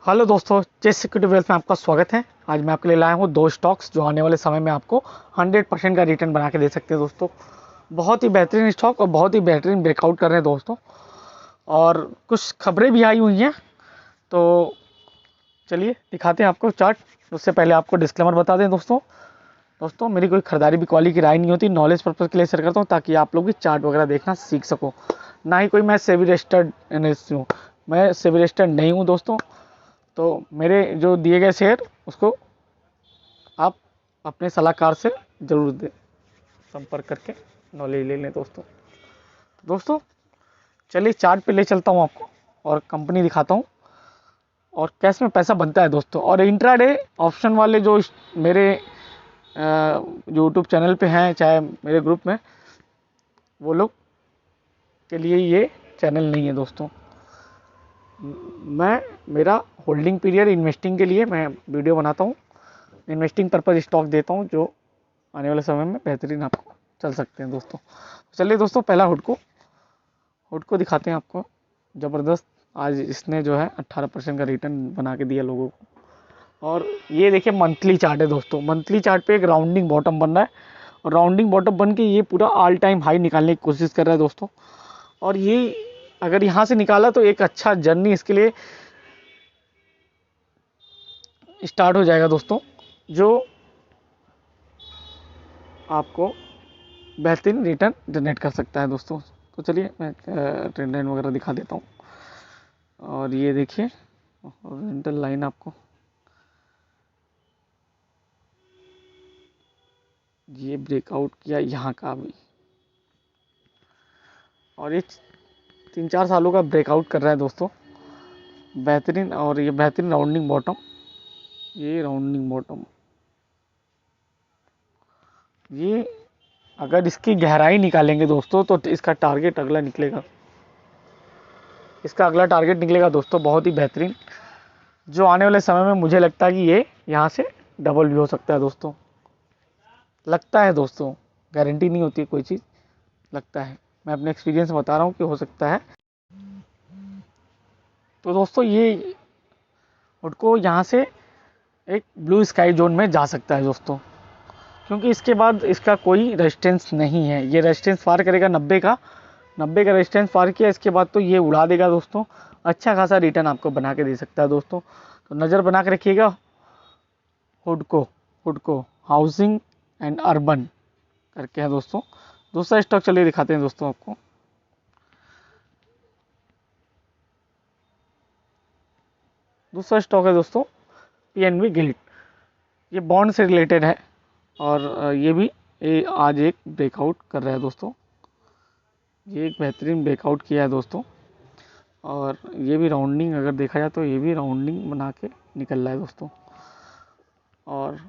Hello दोस्तों, chess security wealth में आपका स्वागत है। आज मैं आपके लिए लाया हूँ दो स्टॉक्स जो आने वाले समय में आपको 100% का रिटर्न बना के दे सकते हैं दोस्तों। बहुत ही बेहतरीन स्टॉक और बहुत ही बेहतरीन ब्रेकआउट कर रहे हैं दोस्तों। और कुछ खबरें भी आई हुई हैं, तो चलिए दिखाते हैं आपको चार्ट। उससे पहले आपको डिस्क्लेमर बता दें दोस्तों मेरी कोई खरीदारी बिकवाली की राय नहीं होती, नॉलेज पर्पज़ के लिए शेयर करता हूँ ताकि आप लोग भी चार्ट वगैरह देखना सीख सको। ना ही कोई मैं सेबी रजिस्टर्ड एनालिस्ट हूँ, मैं सेबी रजिस्टर्ड नहीं हूँ दोस्तों। तो मेरे जो दिए गए शेयर उसको आप अपने सलाहकार से ज़रूर दें, संपर्क करके नॉलेज ले लें दोस्तों। चलिए चार्ट पे ले चलता हूँ आपको और कंपनी दिखाता हूँ और कैश में पैसा बनता है दोस्तों। और इंट्राडे ऑप्शन वाले जो मेरे यूट्यूब चैनल पे हैं, चाहे मेरे ग्रुप में, वो लोग के लिए ये चैनल नहीं है दोस्तों। मेरा होल्डिंग पीरियड इन्वेस्टिंग के लिए मैं वीडियो बनाता हूँ, इन्वेस्टिंग पर्पज़ स्टॉक देता हूँ जो आने वाले समय में बेहतरीन आपको चल सकते हैं दोस्तों। चलिए दोस्तों, पहला हुड को दिखाते हैं आपको। ज़बरदस्त आज इसने जो है 18% का रिटर्न बना के दिया लोगों को। और ये देखिए मंथली चार्ट है दोस्तों। मंथली चार्ट पे एक राउंडिंग बॉटम बन रहा है और राउंडिंग बॉटम बन के ये पूरा ऑल टाइम हाई निकालने की कोशिश कर रहा है दोस्तों। और ये अगर यहाँ से निकाला तो एक अच्छा जर्नी इसके लिए स्टार्ट हो जाएगा दोस्तों, जो आपको बेहतरीन रिटर्न जनरेट कर सकता है दोस्तों। तो चलिए मैं ट्रेंड लाइन वगैरह दिखा देता हूँ। और ये देखिए हॉरिजॉन्टल लाइन आपको ये ब्रेकआउट किया यहाँ का भी, और ये 3-4 सालों का ब्रेकआउट कर रहा है दोस्तों, बेहतरीन। और ये बेहतरीन राउंडिंग बॉटम, ये राउंडिंग बॉटम, ये अगर इसकी गहराई निकालेंगे दोस्तों तो इसका टारगेट अगला निकलेगा, इसका अगला टारगेट निकलेगा दोस्तों बहुत ही बेहतरीन, जो आने वाले समय में मुझे लगता है कि ये यहाँ से डबल भी हो सकता है दोस्तों। लगता है दोस्तों, गारंटी नहीं होती कोई चीज़, लगता है। मैं अपने एक्सपीरियंस बता रहा हूँ कि हो सकता है। तो दोस्तों ये उसको यहाँ से एक ब्लू स्काई जोन में जा सकता है दोस्तों, क्योंकि इसके बाद इसका कोई रेजिस्टेंस नहीं है। ये रेजिस्टेंस पार करेगा 90 का रेजिस्टेंस पार किया, इसके बाद तो ये उड़ा देगा दोस्तों। अच्छा खासा रिटर्न आपको बना के दे सकता है दोस्तों। तो नज़र बना के रखिएगा हुडको हाउसिंग एंड अर्बन करके है दोस्तों। दूसरा स्टॉक चलिए दिखाते हैं दोस्तों आपको। दूसरा स्टॉक है दोस्तों पीएनबी गिल्ड। ये बॉन्ड से रिलेटेड है और ये भी आज एक ब्रेकआउट कर रहा है दोस्तों। ये एक बेहतरीन ब्रेकआउट किया है दोस्तों। और ये भी राउंडिंग अगर देखा जाए तो ये भी राउंडिंग बना के निकल रहा है दोस्तों। और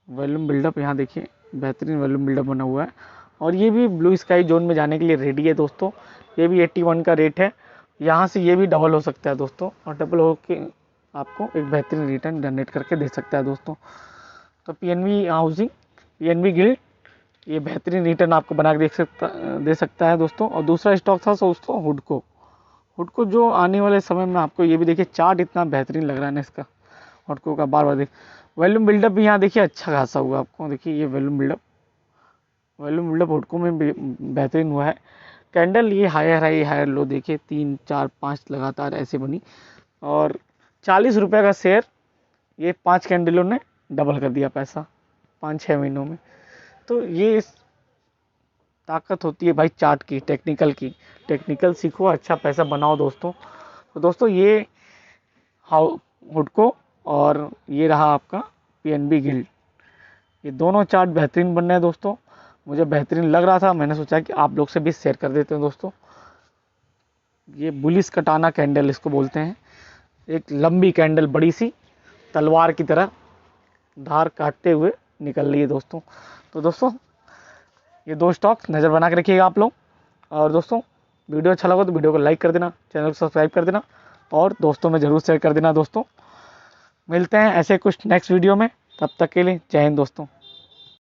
वॉल्यूम बिल्डअप यहाँ देखिए, बेहतरीन वॉल्यूम बिल्डअप बना हुआ है। और ये भी ब्लू स्काई जोन में जाने के लिए रेडी है दोस्तों। ये भी 81 का रेट है, यहाँ से ये भी डबल हो सकता है दोस्तों, और डबल हो के आपको एक बेहतरीन रिटर्न जनरेट करके दे सकता है दोस्तों। तो पीएनबी हाउसिंग, पीएनबी गिल्ड, ये बेहतरीन रिटर्न आपको बना के दे सकता है दोस्तों। और दूसरा स्टॉक था दोस्तों हुडको जो आने वाले समय में आपको, ये भी देखिए चार्ट इतना बेहतरीन लग रहा है ना इसका, हुडको का बार बार देख। वॉल्यूम बिल्डअप भी यहाँ देखिए अच्छा खासा हुआ आपको, देखिए ये वॉल्यूम बिल्डअप हुडको में बेहतरीन हुआ है। कैंडल ये हायर लो देखिए 3, 4, 5 लगातार ऐसे बनी, और 40 रुपये का शेयर ये 5 कैंडलों ने डबल कर दिया पैसा 5-6 महीनों में। तो ये ताकत होती है भाई चार्ट की, टेक्निकल सीखो, अच्छा पैसा बनाओ दोस्तों। तो दोस्तों ये हुडको और ये रहा आपका पीएनबी गिल्ड, ये दोनों चार्ट बेहतरीन बन रहे हैं दोस्तों। मुझे बेहतरीन लग रहा था, मैंने सोचा कि आप लोग से भी शेयर कर देते हैं दोस्तों। ये बुलिस कटाना कैंडल इसको बोलते हैं, एक लंबी कैंडल बड़ी सी तलवार की तरह धार काटते हुए निकल रही है दोस्तों। तो दोस्तों ये दो स्टॉक नज़र बना के रखिएगा आप लोग। और दोस्तों वीडियो अच्छा लगा तो वीडियो को लाइक कर देना, चैनल को सब्सक्राइब कर देना और दोस्तों में ज़रूर शेयर कर देना दोस्तों। मिलते हैं ऐसे कुछ नेक्स्ट वीडियो में, तब तक के लिए जय हिंद दोस्तों।